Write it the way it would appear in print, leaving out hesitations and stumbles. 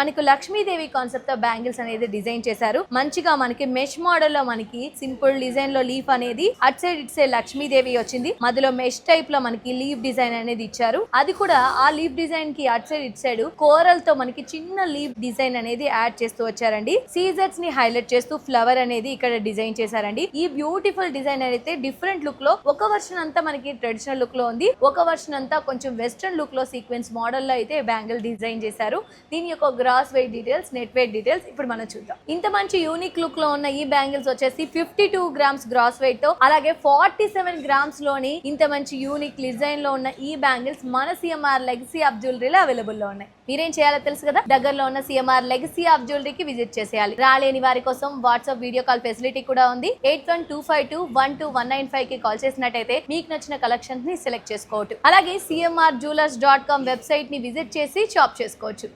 మనకు లక్ష్మీదేవి కాన్సెప్ట్ తో బ్యాంగిల్స్ అనేది డిజైన్ చేశారు. మంచిగా మనకి మెష్ మోడల్ లో మనకి సింపుల్ డిజైన్ లో లీఫ్ అనేది at side it side Lakshmidevi వచ్చింది. మధ్యలో మెష్ టైప్ లో మనకి లీఫ్ డిజైన్ అనేది ఇచ్చారు. అది కూడా ఆ లీఫ్ డిజైన్ కి at side it side coral తో మనకి చిన్న లీఫ్ డిజైన్ అనేది యాడ్ చేస్తూ వచ్చారండి. సీజర్స్ ని హైలైట్ చేస్తూ ఫ్లవర్ అనేది ఇక్కడ డిజైన్ చేశారండి. ఈ బ్యూటిఫుల్ డిజైన్ అయితే డిఫరెంట్ లుక్ లో ఒక వర్షన్ అంతా మనకి ట్రెడిషనల్ లుక్ లో ఉంది, ఒక వర్షన్ అంతా కొంచెం వెస్టర్న్ లుక్ లో సీక్వెన్స్ మోడల్ లో అయితే బ్యాంగిల్ డిజైన్ చేశారు. దీని యొక్క gross weight details, net weight details ఇప్పుడు మనం చూద్దాం. ఇంత మంచి యూనిక్ లుక్ లో ఉన్న ఈ బ్యాంగిల్స్ వచ్చేసి 52 గ్రామ్స్ గ్రాస్ వెయిట్ తో, అలాగే 47 గ్రామ్స్ లోని ఇంత మంచి యూనిక్ డిజైన్ లో ఉన్న ఈ బ్యాంగిల్స్ మన సిఎంఆర్ లెగసీ ఆఫ్ జ్యువెలరీలో అవైలబుల్ లో ఉన్నాయి. మీరేం చేయాలో తెలుసు కదా, దగ్గరలో ఉన్న సిఎంఆర్ లెగసీ ఆఫ్ జ్యువెలరీకి విజిట్ చేసేయాలి. రాలేని వారి కోసం వాట్సాప్ వీడియో కాల్ ఫెసిలిటీ కూడా ఉంది. 8125212195 కి కాల్ చేసినట్టయితే మీకు నచ్చిన కలెక్షన్స్ ని సెలెక్ట్ చేసుకోవచ్చు. అలాగే cmrjewelers.com వెబ్సైట్ ని విజిట్ చేసి షాప్ చేసుకోవచ్చు.